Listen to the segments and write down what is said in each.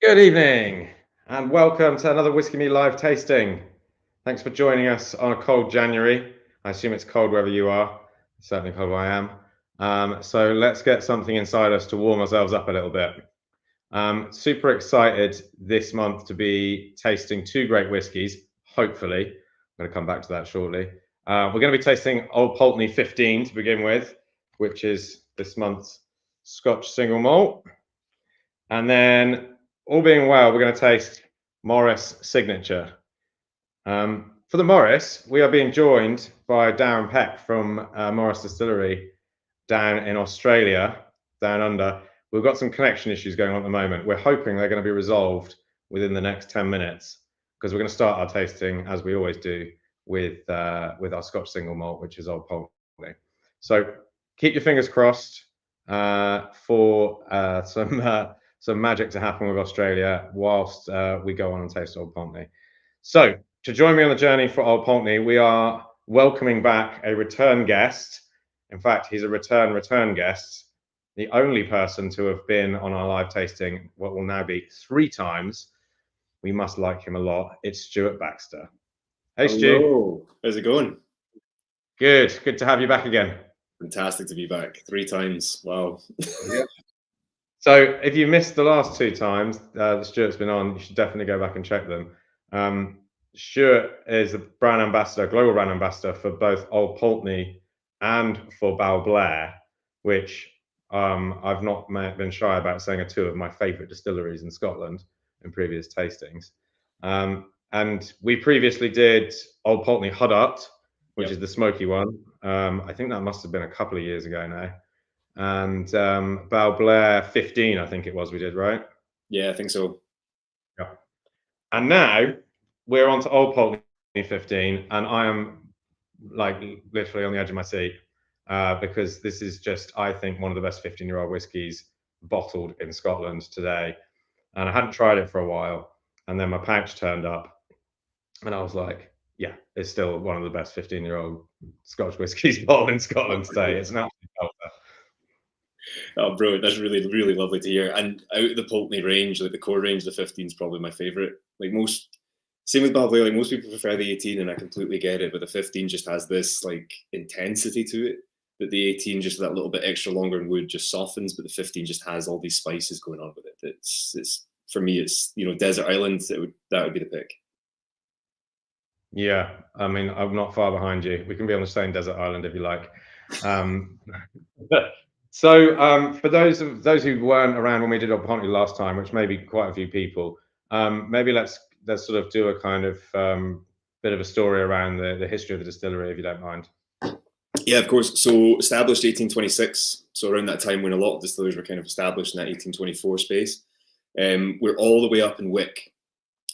Good evening, and welcome to another Whisky Me live tasting. Thanks for joining us on a cold January. I assume it's cold wherever you are. It's certainly cold where I am. So let's get something inside us to warm ourselves up a little bit. Super excited this month to be tasting two great whiskies, hopefully. I'm going to come back to that shortly. We're going to be tasting Old Pulteney 15 to begin with, which is this month's Scotch single malt. And then, all being well, we're going to taste Morris Signature. For the Morris, we are being joined by Darren Peck from Morris Distillery down in Australia, down under. We've got some connection issues going on at the moment. We're hoping they're going to be resolved within the next 10 minutes because we're going to start our tasting, as we always do, with our Scotch single malt, which is Old Pulteney. So keep your fingers crossed for some magic to happen with Australia whilst we go on and taste Old Pulteney. So to join me on the journey for Old Pulteney, we are welcoming back a return guest. In fact, he's a return guest, the only person to have been on our live tasting what will now be 3 times. We must like him a lot. It's Stuart Baxter. Hey, Stu. Hello. How's it going? Good to have you back again. Fantastic to be back 3 times. Wow. Yeah. So if you missed the last 2 times that Stuart's been on, you should definitely go back and check them. Stuart is the brand ambassador, global brand ambassador for both Old Pulteney and for Balblair, which I've not been shy about saying are 2 of my favourite distilleries in Scotland in previous tastings. And we previously did Old Pulteney Huddart, which is the smoky one. I think that must have been a couple of years ago now. And Balblair 15, I think it was we did, right? Yeah, I think so. Yeah. And now we're on to Old Pulteney 15, and I am like literally on the edge of my seat because this is just, I think, one of the best 15-year-old whiskies bottled in Scotland today. And I hadn't tried it for a while, and then my pouch turned up, and I was like, yeah, it's still one of the best 15-year-old Scotch whiskies bottled in Scotland today. It's an absolute belter. Oh, brilliant. That's really, really lovely to hear. And out of the Pulteney range, like the core range, the 15 is probably my favourite. Like same with Balblair, like most people prefer the 18, and I completely get it, but the 15 just has this like intensity to it that the 18 just that little bit extra longer in wood just softens, but the 15 just has all these spices going on with it. It's for me, it's desert island. That would be the pick. Yeah, I mean, I'm not far behind you. We can be on the same desert island if you like. Um, so for those who weren't around when we did Old Pulteney last time, which may be quite a few people, maybe let's sort of do a kind of bit of a story around the history of the distillery, if you don't mind. Yeah, of course. So established 1826. So around that time when a lot of distilleries were kind of established in that 1824 space. We're all the way up in Wick.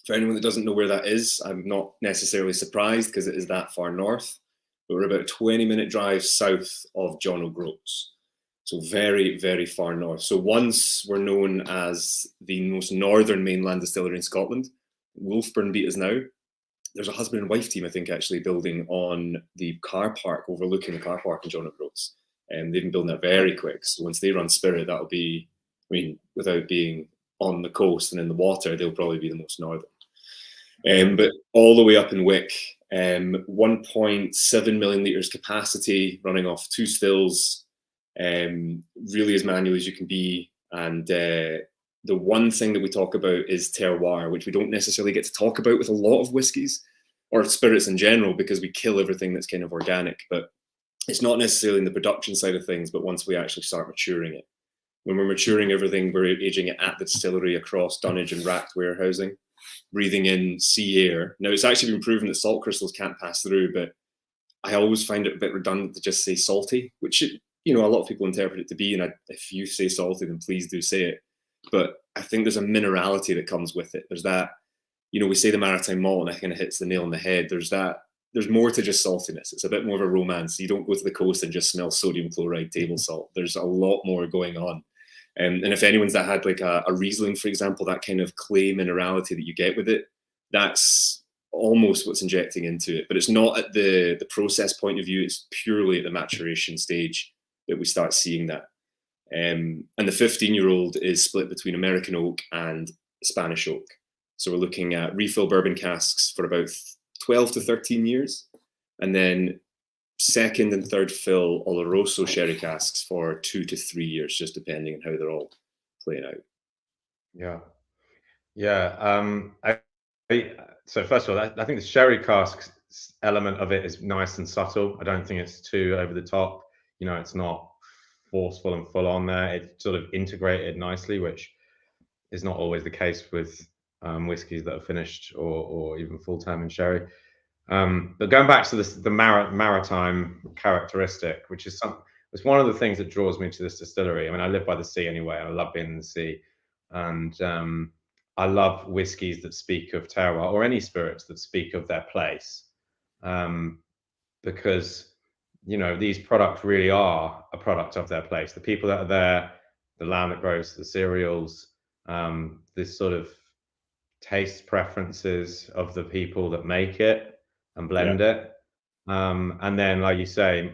For anyone that doesn't know where that is, I'm not necessarily surprised because it is that far north. But we're about a 20-minute drive south of John O'Groats. So very, very far north. So once we're known as the most northern mainland distillery in Scotland. Wolfburn beat us now. There's a husband and wife team, I think, actually building on the car park, overlooking the car park in John O'Groats. And they've been building that very quick. So once they run Spirit, that'll be, I mean, without being on the coast and in the water, they'll probably be the most northern. But all the way up in Wick, 1.7 million litres capacity, running off 2 stills, really as manual as you can be. And the one thing that we talk about is terroir, which we don't necessarily get to talk about with a lot of whiskies or spirits in general, because we kill everything that's kind of organic. But it's not necessarily in the production side of things, but once we actually start maturing it. When we're maturing everything, we're aging it at the distillery across dunnage and racked warehousing, breathing in sea air. Now, it's actually been proven that salt crystals can't pass through, but I always find it a bit redundant to just say salty, which, a lot of people interpret it to be. And if you say salty, then please do say it. But I think there's a minerality that comes with it. There's that, we say the maritime malt, and that kind of hits the nail on the head. There's more to just saltiness. It's a bit more of a romance. You don't go to the coast and just smell sodium chloride table salt. There's a lot more going on. And if anyone's that had like a Riesling, for example, that kind of clay minerality that you get with it, that's almost what's injecting into it. But it's not at the process point of view. It's purely at the maturation stage that we start seeing that. And the 15-year-old is split between American oak and Spanish oak. So we're looking at refill bourbon casks for about 12 to 13 years. And then second and third fill Oloroso sherry casks for 2 to 3 years, just depending on how they're all playing out. Yeah. Yeah. So first of all, I think the sherry cask element of it is nice and subtle. I don't think it's too over the top. You know, it's not forceful and full on there. It's sort of integrated nicely, which is not always the case with whiskies that are finished or even full term in sherry. But going back to the maritime characteristic, which is it's one of the things that draws me to this distillery. I mean, I live by the sea anyway. I love being in the sea, and I love whiskies that speak of terroir, or any spirits that speak of their place, because these products really are a product of their place. The people that are there, the land that grows the cereals, this sort of taste preferences of the people that make it and blend it. And then, like you say,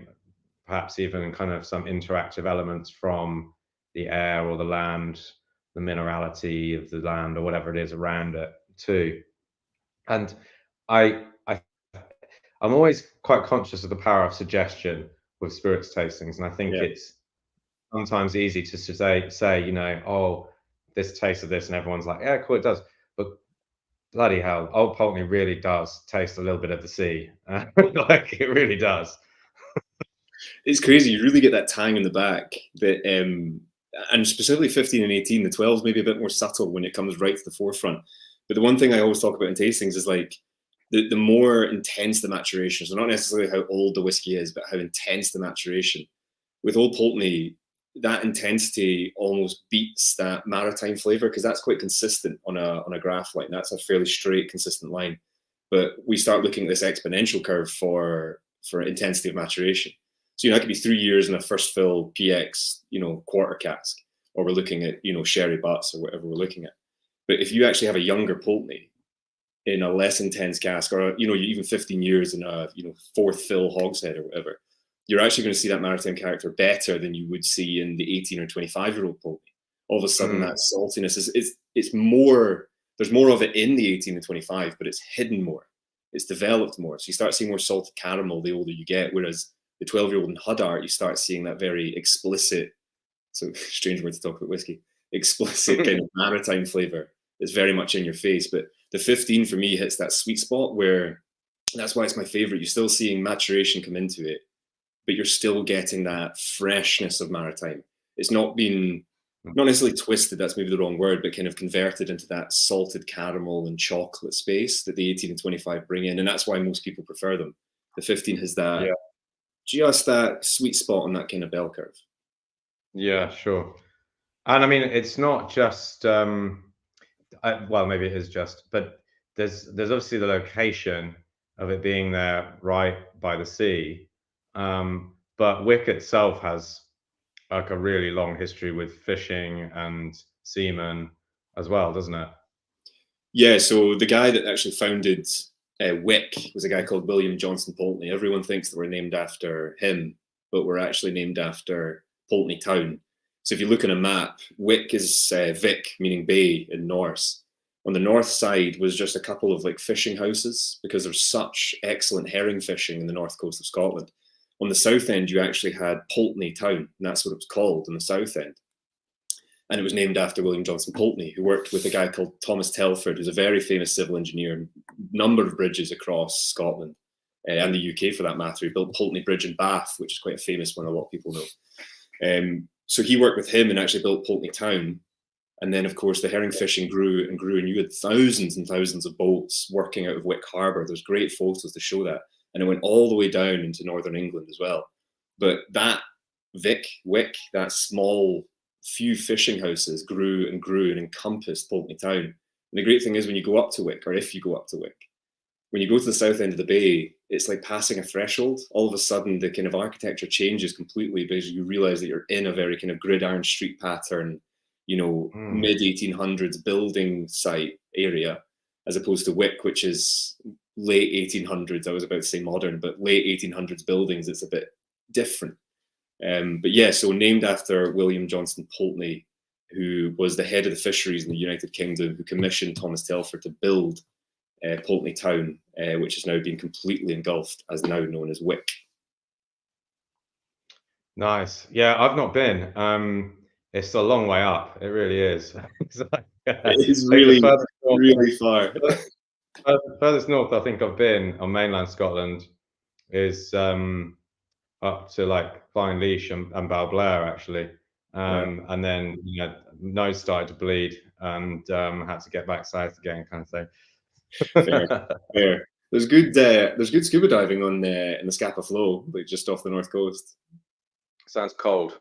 perhaps even kind of some interactive elements from the air or the land, the minerality of the land or whatever it is around it too. And I'm always quite conscious of the power of suggestion with spirits tastings. And I think it's sometimes easy to say, oh, this tastes of this, and everyone's like, yeah, cool, it does. But bloody hell, Old Pulteney really does taste a little bit of the sea. Like, it really does. It's crazy. You really get that tang in the back. That, and specifically 15 and 18, the 12 is maybe a bit more subtle when it comes right to the forefront. But the one thing I always talk about in tastings is like the more intense the maturation. So not necessarily how old the whiskey is, but how intense the maturation. With Old Pulteney, that intensity almost beats that maritime flavor, because that's quite consistent on a graph line. That's a fairly straight, consistent line. But we start looking at this exponential curve for intensity of maturation. So that could be 3 years in a first fill PX, quarter cask, or we're looking at sherry butts or whatever we're looking at. But if you actually have a younger Pulteney in a less intense cask, or even 15 years in a fourth fill hogshead or whatever, you're actually going to see that maritime character better than you would see in the 18 or 25-year-old Pulteney. All of a sudden, that saltiness it's more. There's more of it in the 18 and 25, but it's hidden more. It's developed more. So you start seeing more salted caramel the older you get. Whereas the 12-year-old in Huddart, you start seeing that very explicit, so strange word to talk about whiskey, explicit kind of maritime flavor. It's very much in your face. But the 15 for me hits that sweet spot where that's why it's my favorite. You're still seeing maturation come into it, but you're still getting that freshness of maritime. It's not been, not necessarily twisted, that's maybe the wrong word, but kind of converted into that salted caramel and chocolate space that the 18 and 25 bring in. And that's why most people prefer them. The 15 has that, just that sweet spot on that kind of bell curve. Yeah, sure. And I mean, it's not just, well, maybe it is just, but there's obviously the location of it being there right by the sea. But Wick itself has like a really long history with fishing and seamen as well, doesn't it? Yeah, so the guy that actually founded Wick was a guy called William Johnson Pulteney. Everyone thinks that we're named after him, but we're actually named after Pulteney town. So if you look on a map, Wick is Vic, meaning bay in Norse. On the north side was just a couple of like fishing houses, because there's such excellent herring fishing in the north coast of Scotland. On the south end, you actually had Pulteney town, and that's what it was called on the south end. And it was named after William Johnson Pulteney, who worked with a guy called Thomas Telford, who's a very famous civil engineer, number of bridges across Scotland and the UK for that matter. He built Pulteney Bridge in Bath, which is quite a famous one, a lot of people know. So he worked with him and actually built Pulteney town. And then, of course, the herring fishing grew and grew, and you had thousands and thousands of boats working out of Wick Harbour. There's great photos to show that. And it went all the way down into northern England as well. But that Wick, that small few fishing houses grew and grew and encompassed Pulteney town. And the great thing is, when you go up to Wick, or if you go up to Wick, when you go to the south end of the bay, it's like passing a threshold. All of a sudden, the kind of architecture changes completely, because you realise that you're in a very kind of gridiron street pattern, mid 1800s building site area, as opposed to Wick, which is late 1800s. I was about to say modern, but late 1800s buildings. It's a bit different. But yeah, so named after William Johnson Pulteney, who was the head of the fisheries in the United Kingdom, who commissioned Thomas Telford to build Pulteney Town, which has now been completely engulfed, as now known as Wick. Nice. Yeah, I've not been. It's a long way up. It really is. It's like, It is I think really, the furthest north, really far. furthest north I think I've been on mainland Scotland is up to like Fine Leash and Balblair actually. And then nose started to bleed and had to get back south again, kind of thing. Fair, fair. There's good scuba diving on in the Scapa Flow, like just off the north coast. Sounds cold.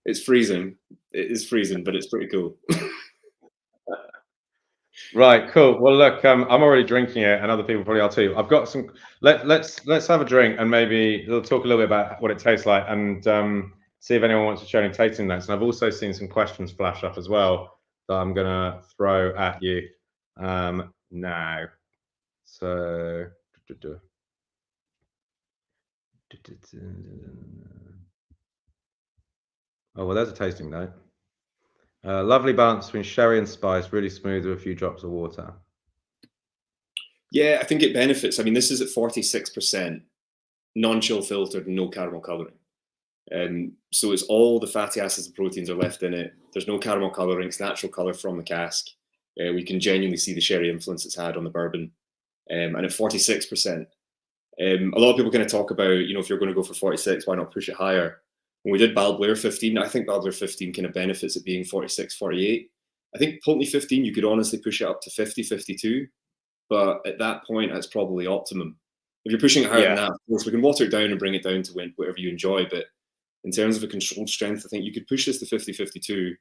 It's freezing. It is freezing, but it's pretty cool. Right, cool. Well, look, I'm already drinking it, and other people probably are too. I've got some. Let's have a drink, and maybe we'll talk a little bit about what it tastes like, and see if anyone wants to share any tasting notes. And I've also seen some questions flash up as well that I'm gonna throw at you now. So. Oh well, there's a tasting note. Lovely balance between sherry and spice, really smooth with a few drops of water. Yeah, I think it benefits. I mean, this is at 46%, non-chill filtered, and no caramel colouring. So it's all the fatty acids and proteins are left in it. There's no caramel colouring. It's natural colour from the cask. We can genuinely see the sherry influence it's had on the bourbon. And at 46%, a lot of people kind of talk about, if you're going to go for 46, why not push it higher? When we did Balblair 15, I think Balblair 15 kind of benefits it being 46, 48. I think Pulteney 15, you could honestly push it up to 50, 52. But at that point, that's probably optimum. If you're pushing it higher than that, of course, we can water it down and bring it down to whatever you enjoy. But in terms of a controlled strength, I think you could push this to 50, 52.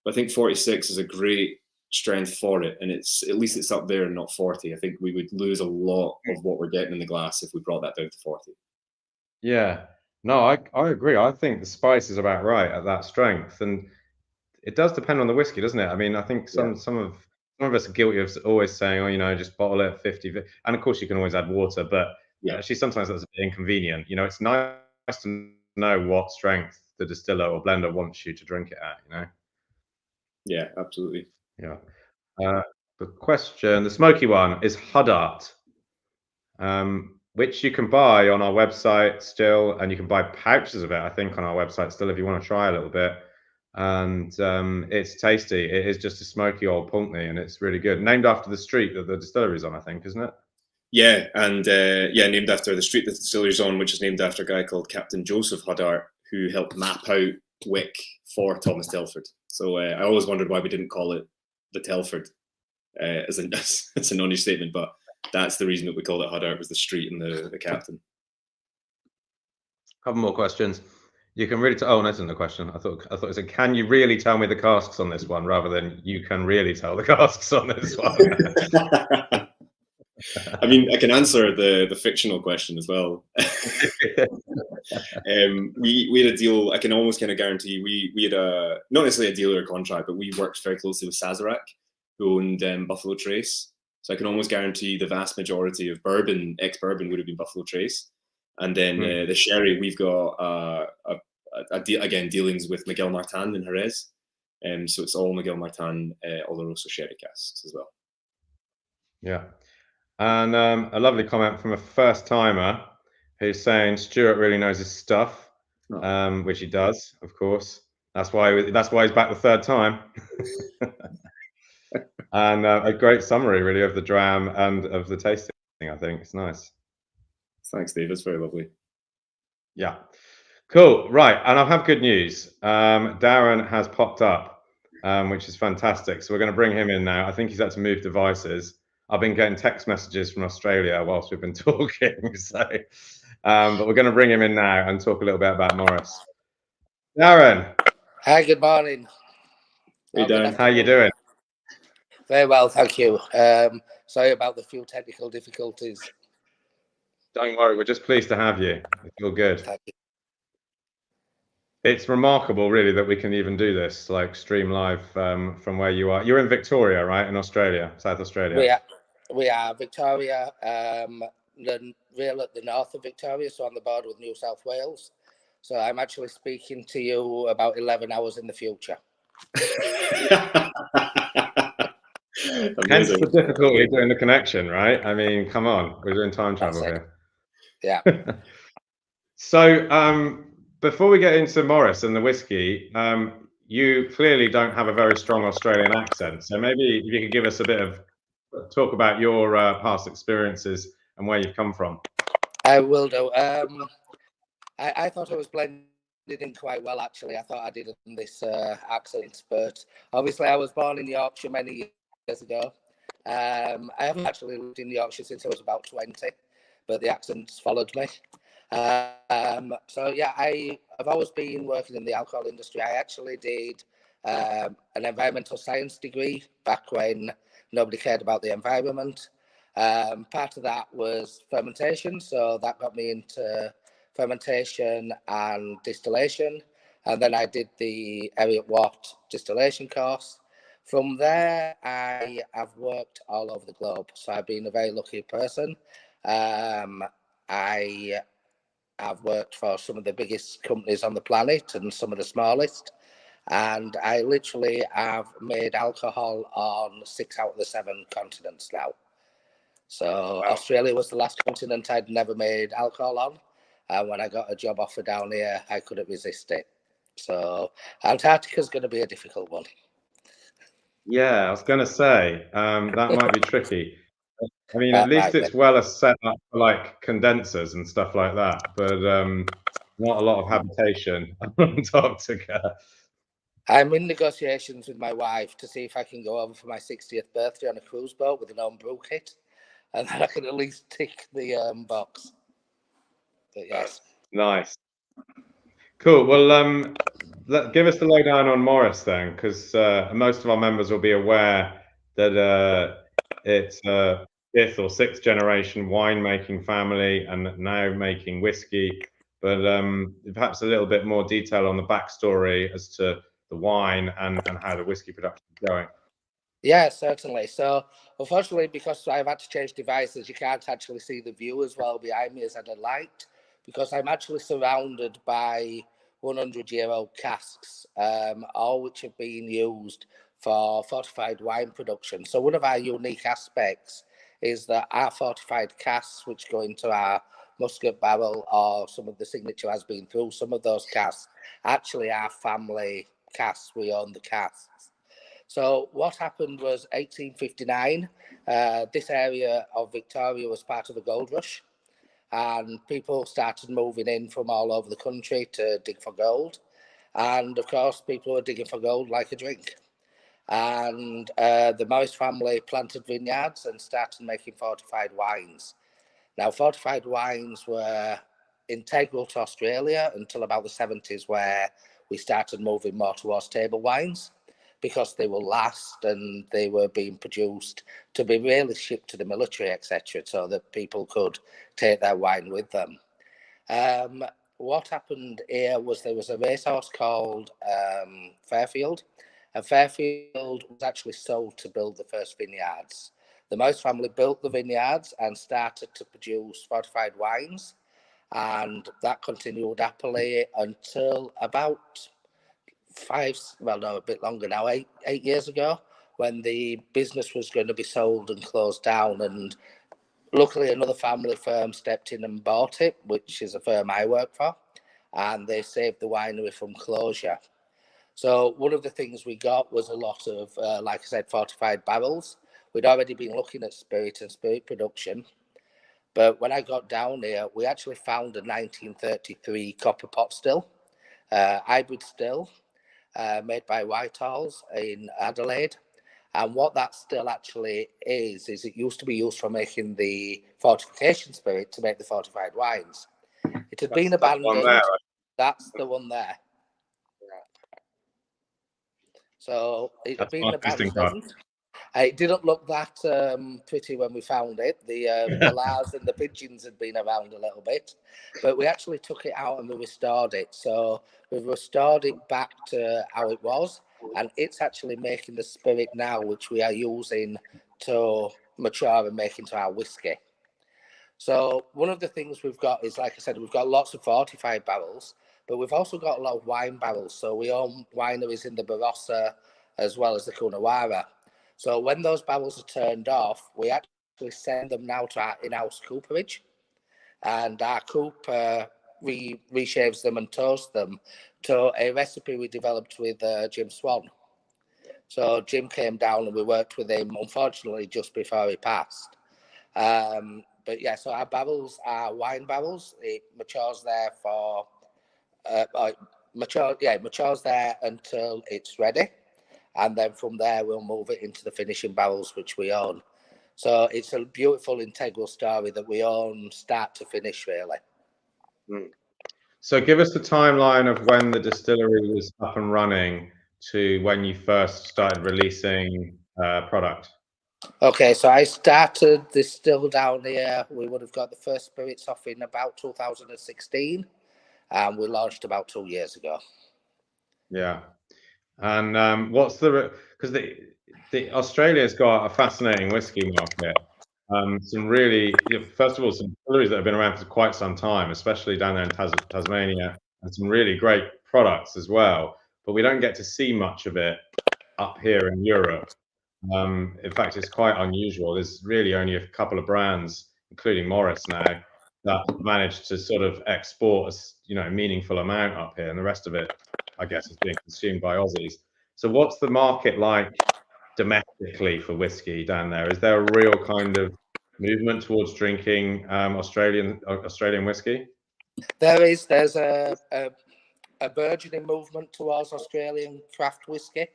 But I think 46 is a great strength for it. And at least it's up there and not 40. I think we would lose a lot of what we're getting in the glass if we brought that down to 40. Yeah. No, I agree. I think the spice is about right at that strength. And it does depend on the whiskey, doesn't it? I mean, I think some of us are guilty of always saying, oh, just bottle it at 50. And of course, you can always add water, but actually sometimes that's a bit inconvenient. It's nice to know what strength the distiller or blender wants you to drink it at, Yeah, absolutely. Yeah. The question, the smoky one, is Huddart, which you can buy on our website still, and you can buy pouches of it, I think, on our website still if you want to try a little bit. And it's tasty. It is just a smoky Old Pulteney, and it's really good. Named after the street that the distillery's on, I think, isn't it? Yeah, and named after the street that the distillery's on, which is named after a guy called Captain Joseph Huddart, who helped map out Wick for Thomas Telford. So I always wondered why we didn't call it the Telford as a non-statement, but that's the reason that we called it Huddart, was the street and the captain. Couple more questions. You can really oh, that's another question. I thought it said, can you really tell me the casks on this one, rather than you can really tell the casks on this one? I mean, I can answer the fictional question as well. We had a deal. I can almost kind of guarantee we had not necessarily a deal or a contract, but we worked very closely with Sazerac, who owned Buffalo Trace. So I can almost guarantee the vast majority of bourbon, ex-bourbon, would have been Buffalo Trace. And then the sherry, we've got again dealings with Miguel Martin in Jerez. So it's all Miguel Martin Oloroso sherry casks as well. Yeah. And a lovely comment from a first timer who's saying Stuart really knows his stuff, which he does, of course. That's why he's back the third time. And a great summary, really, of the dram and of the tasting. I think it's nice. Thanks, Dave. It's very lovely. Yeah. Cool. Right. And I have good news. Darren has popped up, which is fantastic. So we're going to bring him in now. I think he's had to move devices. I've been getting text messages from Australia whilst we've been talking. So, but we're going to bring him in now and talk a little bit about Morris. Darren. Hi, good morning. Hey, Darren. How you doing? Very well, thank you. Sorry about the few technical difficulties. Don't worry, we're just pleased to have you. It's all good. Thank you. It's remarkable, really, that we can even do this, like stream live from where you are. You're in Victoria, right? In Australia, South Australia. We are Victoria, real at the north of Victoria, so on the border with New South Wales. So I'm actually speaking to you about 11 hours in the future. Hence Amazing. the difficulty doing the connection, right? I mean, come on, we're doing time That's travel it. here. Yeah. So, before we get into Morris and the whiskey, you clearly don't have a very strong Australian accent. So maybe if you could give us a bit of talk about your past experiences and where you've come from. I will do. I thought I was blended in quite well, actually. I thought I did this accent, but obviously I was born in Yorkshire many years ago. I haven't actually lived in Yorkshire since I was about 20, but the accent's followed me. So yeah, I've always been working in the alcohol industry. I actually did an environmental science degree back when nobody cared about the environment. Part of that was fermentation, so that got me into fermentation and distillation, and then I did the Elliott Watt distillation course. From there, I have worked all over the globe, so I've been a very lucky person. I have worked for some of the biggest companies on the planet and some of the smallest, and I literally have made alcohol on 6 out of the 7 continents now. So Wow. Australia was the last continent I'd never made alcohol on. And when I got a job offer down here, I couldn't resist it. So Antarctica's going to be a difficult one. Yeah, I was going to say that might be tricky. I mean, at That least might be. it's well set up for like condensers and stuff like that, but not a lot of habitation on Antarctica. I'm in negotiations with my wife to see if I can go over for my 60th birthday on a cruise boat with an own brew kit, and then I can at least tick the box. But yes. Nice. Cool. Well, give us the lowdown on Morris then, because most of our members will be aware that it's a 5th or 6th generation winemaking family and now making whiskey. But perhaps a little bit more detail on the backstory as to the wine and how the whiskey production is going. Yeah, certainly. So, unfortunately, because I've had to change devices, you can't actually see the view as well behind me as I'd have liked, because I'm actually surrounded by 100-year-old casks, all which have been used for fortified wine production. So, one of our unique aspects is that our fortified casks, which go into our musket barrel or some of the signature has been through, some of those casks actually are family casks. We own the casks. So what happened was 1859, this area of Victoria was part of the gold rush, and people started moving in from all over the country to dig for gold. And of course, people were digging for gold like a drink. And the Morris family planted vineyards and started making fortified wines. Now, fortified wines were integral to Australia until about the 70s, where we started moving more towards table wines, because they will last and they were being produced to be really shipped to the military, etc., so that people could take their wine with them. What happened here was there was a racehorse called Fairfield, and Fairfield was actually sold to build the first vineyards. The Morris family built the vineyards and started to produce fortified wines, and that continued happily until about a bit longer now, eight years ago, when the business was going to be sold and closed down. And luckily, another family firm stepped in and bought it, which is a firm I work for, and they saved the winery from closure. So one of the things we got was a lot of, like I said, fortified barrels. We'd already been looking at spirit and spirit production. But when I got down here, we actually found a 1933 copper pot still, hybrid still, made by Whitehalls in Adelaide. And what that still actually is it used to be used for making the fortification spirit to make the fortified wines. It had been abandoned. That's the one there. So it had been abandoned. It didn't look that pretty when we found it. The lars and the pigeons had been around a little bit, but we actually took it out and we restored it. So we've restored it back to how it was, and it's actually making the spirit now, which we are using to mature and make into our whiskey. So one of the things we've got is, like I said, we've got lots of fortified barrels, but we've also got a lot of wine barrels. So we own wineries in the Barossa as well as the Coonawarra. So when those barrels are turned off, we actually send them now to our in-house cooperage, and our cooper reshaves them and toasts them to a recipe we developed with Jim Swan. So Jim came down and we worked with him, unfortunately, just before he passed. But yeah, so our barrels are wine barrels. It matures there for matures there until it's ready, and then from there we'll move it into the finishing barrels which we own. So it's a beautiful integral story that we own start to finish, really. So give us the timeline of when the distillery was up and running to when you first started releasing product. Okay, so I started this still down here. We would have got the first spirits off in about 2016, and we launched about 2 years ago. Yeah, and what's because the Australia's got a fascinating whiskey market. Some really, first of all, some distilleries that have been around for quite some time, especially down there in Tasmania, and some really great products as well. But we don't get to see much of it up here in Europe. In fact, it's quite unusual. There's really only a couple of brands, including Morris now, that managed to sort of export a meaningful amount up here, and the rest of it, I guess, is being consumed by Aussies. So what's the market like domestically for whiskey down there? Is there a real kind of movement towards drinking Australian whiskey? There's a burgeoning movement towards Australian craft whiskey.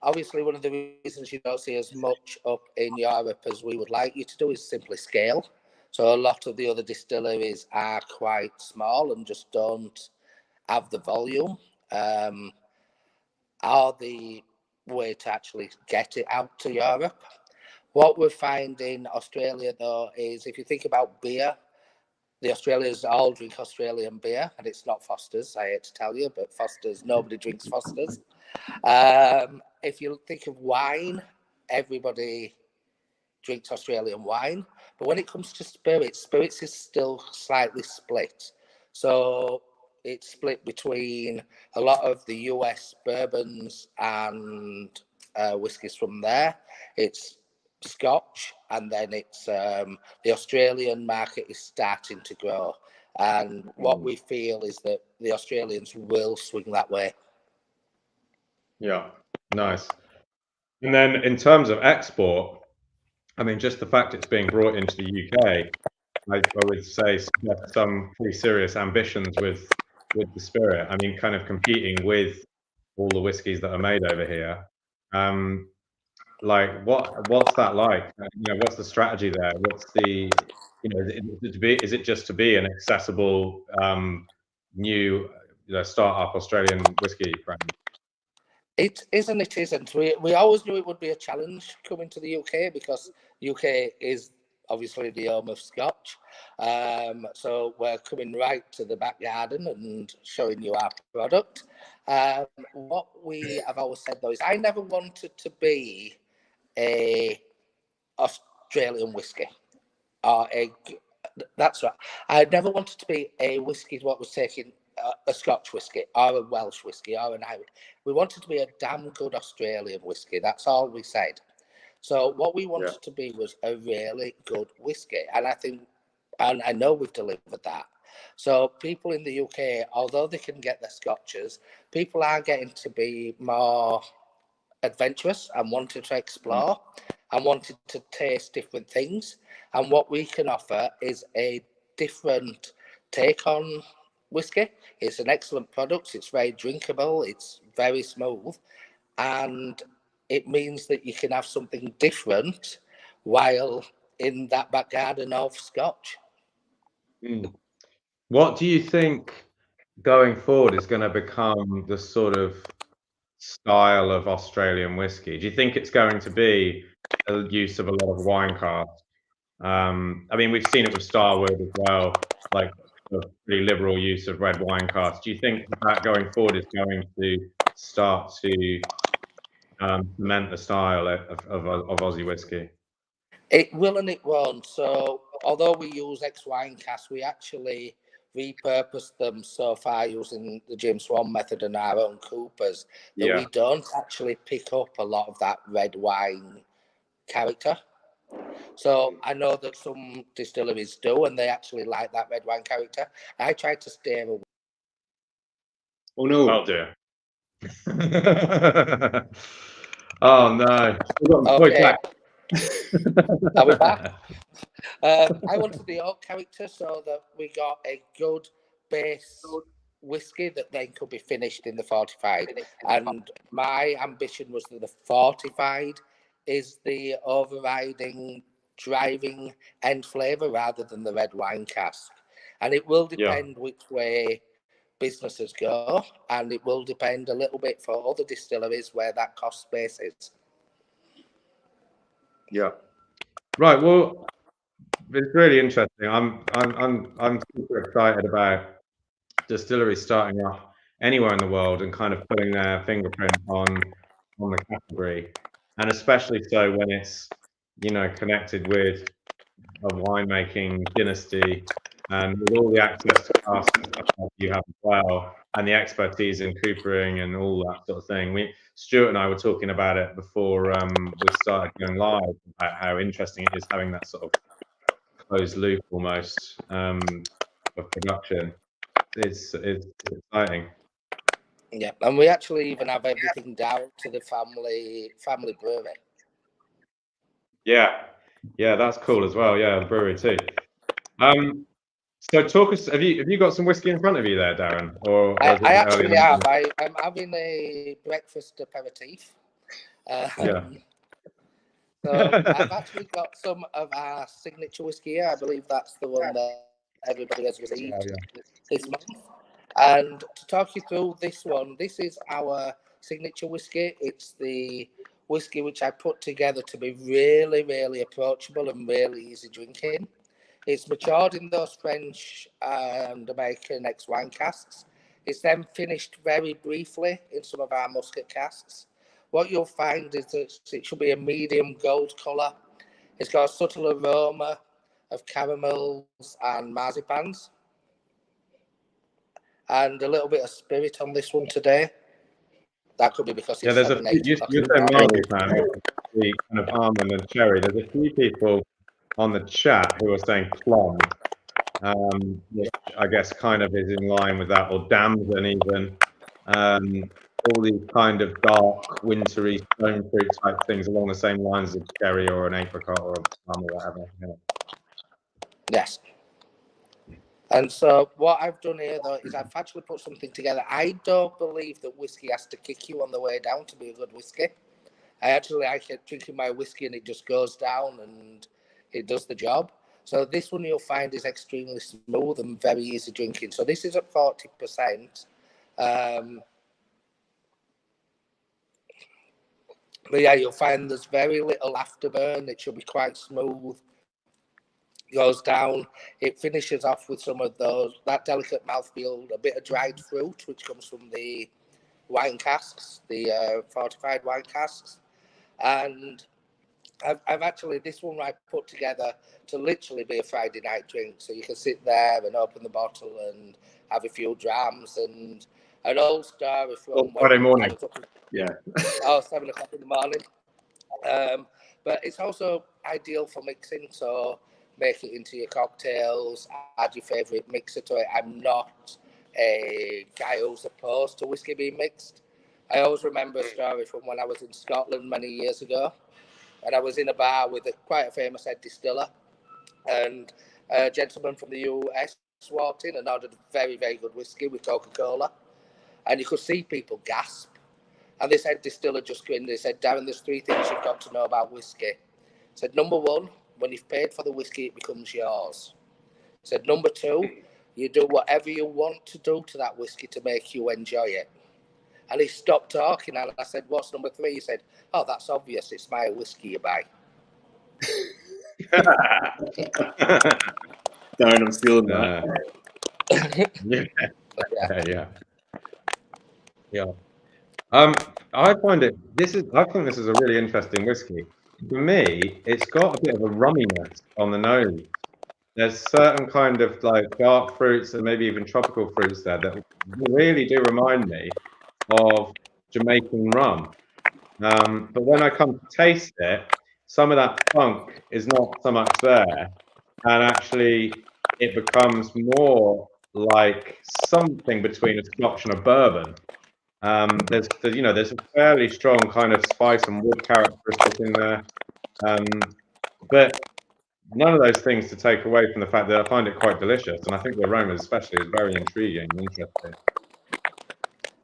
Obviously, one of the reasons you don't see as much up in Europe as we would like you to do is simply scale. So a lot of the other distilleries are quite small and just don't have the volume or the way to actually get it out to Europe. What we're finding in Australia, though, is if you think about beer, the Australians all drink Australian beer, and it's not Foster's, I hate to tell you, but Foster's, nobody drinks Foster's. If you think of wine, everybody drinks Australian wine. But when it comes to spirits is still slightly split. So it's split between a lot of the US bourbons and whiskies from there. It's Scotch, and then it's the Australian market is starting to grow. And what we feel is that the Australians will swing that way. Yeah, nice. And then in terms of export, I mean, just the fact it's being brought into the UK, I would say some pretty serious ambitions with the spirit. I mean, kind of competing with all the whiskies that are made over here. Like, what's that like? What's the strategy there? What's the, is it just to be an accessible new startup Australian whiskey brand? It isn't. It isn't. We always knew it would be a challenge coming to the UK because UK is obviously the home of Scotch. So we're coming right to the back garden and showing you our product. What we have always said though is I never wanted to be a Australian whiskey or that's right. I never wanted to be a whiskey what was taking a Scotch whiskey or a Welsh whiskey or an Irish. We wanted to be a damn good Australian whiskey. That's all we said. So what we wanted to be was a really good whiskey. And I know we've delivered that. So people in the UK, although they can get their Scotches, people are getting to be more adventurous and wanted to explore and wanted to taste different things. And what we can offer is a different take on whiskey. It's an excellent product. It's very drinkable. It's very smooth. And it means that you can have something different while in that back garden of Scotch. What do you think going forward is going to become the sort of style of Australian whiskey? Do you think it's going to be a use of a lot of wine casks? I mean, we've seen it with Starward as well, like a pretty liberal use of red wine casks. Do you think that going forward is going to start to cement the style of Aussie whiskey? It will and it won't. So although we use ex-wine casks, we actually repurposed them so far using the James Swan method and our own coopers that we don't actually pick up a lot of that red wine character. So I know that some distilleries do, and they actually like that red wine character. I try to steer away. Oh no! Oh dear. Oh no. Okay. Are we back? I wanted the oak character so that we got a good base whiskey that then could be finished in the fortified. And my ambition was that the fortified is the overriding driving end flavour rather than the red wine cask. And it will depend which way businesses go, and it will depend a little bit for other distilleries where that cost base is. Yeah. Right. Well, it's really interesting. I'm super excited about distilleries starting up anywhere in the world and kind of putting their fingerprint on the category, and especially so when it's, you know, connected with a winemaking dynasty and with all the access to casks you have as well, and the expertise in coopering and all that sort of thing. Stuart and I were talking about it before we started going live, about how interesting it is having that sort of closed loop almost of production. It's exciting. Yeah, and we actually even have everything down to the family brewery. Yeah, that's cool as well. Yeah, the brewery too. So talk us. Have you got some whiskey in front of you there, Darren? Or I actually have. I'm having a breakfast aperitif. Yeah. So I've actually got some of our signature whiskey here. I believe that's the one that everybody has received this month. And to talk you through this one, this is our signature whiskey. It's the whiskey which I put together to be really, really approachable and really easy drinking. It's matured in those French and American ex-wine casks. It's then finished very briefly in some of our muscat casks. What you'll find is that it should be a medium gold colour. It's got a subtle aroma of caramels and marzipans, and a little bit of spirit on this one today. That could be because it's there's a few, you said marzipan, the kind of almond and cherry. There's a few people on the chat who are saying plum, which I guess kind of is in line with that, or damson even. All these kind of dark, wintry stone fruit type things along the same lines as a cherry or an apricot or a plum or whatever. Yeah. Yes. And so what I've done here, though, is I've actually put something together. I don't believe that whiskey has to kick you on the way down to be a good whiskey. I actually like drinking my whiskey and it just goes down and it does the job. So this one you'll find is extremely smooth and very easy drinking. So this is at 40%. But yeah, you'll find there's very little afterburn. It should be quite smooth. Goes down. It finishes off with some of that delicate mouthfeel, a bit of dried fruit, which comes from the wine casks, the fortified wine casks. And I've actually, this one I put together to literally be a Friday night drink. So you can sit there and open the bottle and have a few drams, and an old story from Friday morning. 7 o'clock in the morning. But it's also ideal for mixing. So make it into your cocktails, add your favourite mixer to it. I'm not a guy who's opposed to whiskey being mixed. I always remember a story from when I was in Scotland many years ago. And I was in a bar with quite a famous head distiller, and a gentleman from the US walked in and ordered very, very good whiskey with Coca-Cola. And you could see people gasp. And this head distiller just grinned. He said, Darren, there's 3 things you've got to know about whiskey. He said, number 1, when you've paid for the whiskey, it becomes yours. He said, number 2, you do whatever you want to do to that whiskey to make you enjoy it. And he stopped talking, and I said, what's number 3? He said, oh, that's obvious. It's my whiskey you buy. Darren, I'm stealing that. Yeah. I think this is a really interesting whiskey. For me, it's got a bit of a rumminess on the nose. there's certain kind of like dark fruits and maybe even tropical fruits there that really do remind me of Jamaican rum. But when I come to taste it, some of that funk is not so much there, and actually it becomes more like something between a Scotch and a bourbon. There's a fairly strong kind of spice and wood characteristic in there, but none of those things to take away from the fact that I find it quite delicious, and I think the aroma especially is very intriguing and interesting.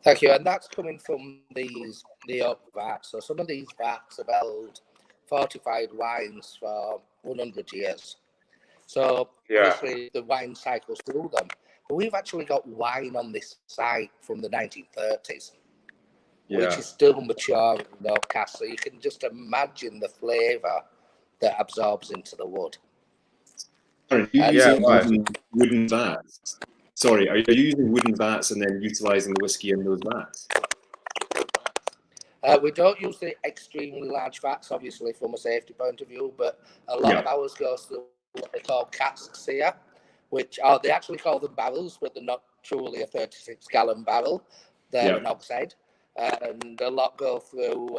Thank you. And that's coming from the oak vats. So some of these vats have held fortified wines for 100 years. So obviously the wine cycles through them. But we've actually got wine on this site from the 1930s, which is still mature in oak cask. So you can just imagine the flavour that absorbs into the wood. Are you using wooden vats? Sorry, are you using wooden vats and then utilising the whiskey in those vats? We don't use the extremely large vats, obviously, from a safety point of view, but a lot of ours goes through what they call casks here, which are, they actually call them barrels, but they're not truly a 36-gallon barrel. They're an oxide. And a lot go through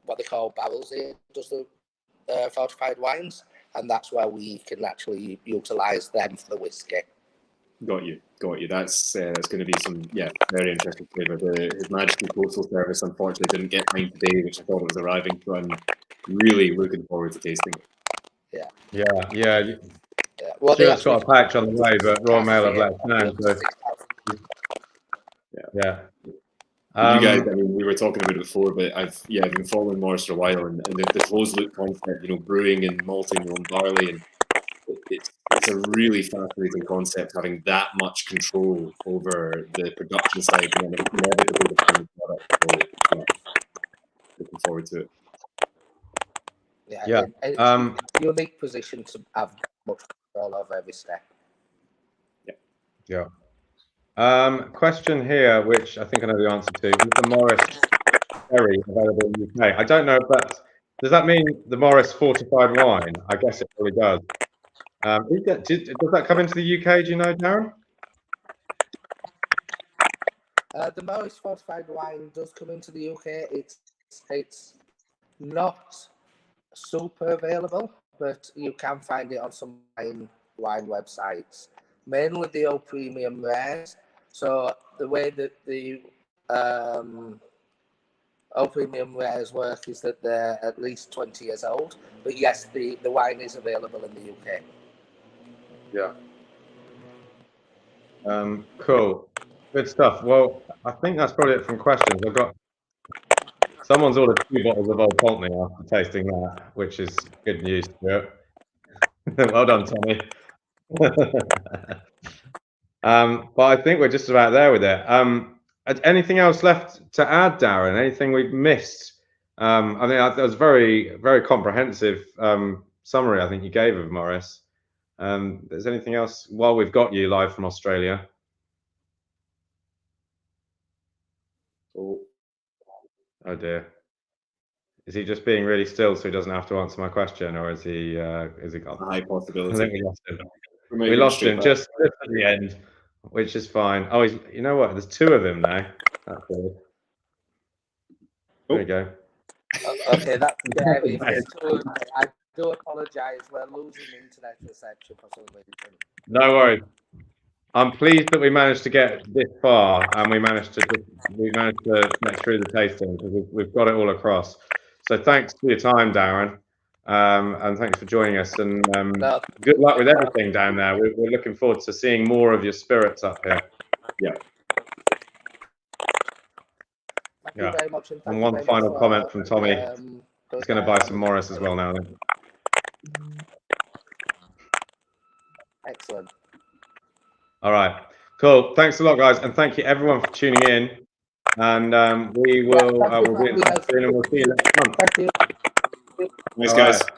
what they call barrels here, just the fortified wines, and that's where we can actually utilise them for the whiskey. Got you. That's going to be some very interesting flavour. His Majesty Postal Service unfortunately didn't get mine today, which I thought it was arriving, so I'm really looking forward to tasting it. Yeah. Well, Stuart's got a patch on the way, but Royal Mail have let us know. So. You guys, I mean, we were talking about it before, but I've been following Morris for a while, and the closed loop concept, brewing and malting your own barley, and it's a really fascinating concept, having that much control over the production side and then inevitably the final product. So, looking forward to it. It's a unique position to have much control over every step. Question here, which I think I know the answer to. Is the Morris Sherry available in the UK? I don't know, but does that mean the Morris fortified wine? I guess it probably does. Does that come into the UK? Do you know, Darren? The Morris fortified wine does come into the UK. It's not super available, but you can find it on some wine websites, mainly the Old Premium Rares. So the way that the Old Premium Rares work is that they're at least 20 years old. But yes, the wine is available in the UK. Cool. Good stuff. Well, I think that's probably it from questions. Someone's ordered 2 bottles of Old Pulteney after tasting that, which is good news, Stuart. Well done, Tommy. But I think we're just about there with it. Anything else left to add, Darren? Anything we've missed? I think that was very, very comprehensive summary I think you gave of Morris. Is there anything else while we've got you live from Australia? Oh dear. Is he just being really still so he doesn't have to answer my question, or is he gone? High possibility. I think we lost him. We lost him just at the end, which is fine. Oh, you know what? There's 2 of him now. That's good. There we go. Okay, that's scary. I do apologise. We're losing internet reception for some reason. No worries. I'm pleased that we managed to get this far, and we managed to get through the tasting because we've got it all across. So thanks for your time, Darren, and thanks for joining us. And good luck with everything down there. We're looking forward to seeing more of your spirits up here. Thank you very much. And one final comment from Tommy. He's going to buy some Morris as well now. Excellent. All right, cool. Thanks a lot, guys, and thank you everyone for tuning in. And we'll be in touch soon, and we'll see you next month. Thank you. Thanks, guys.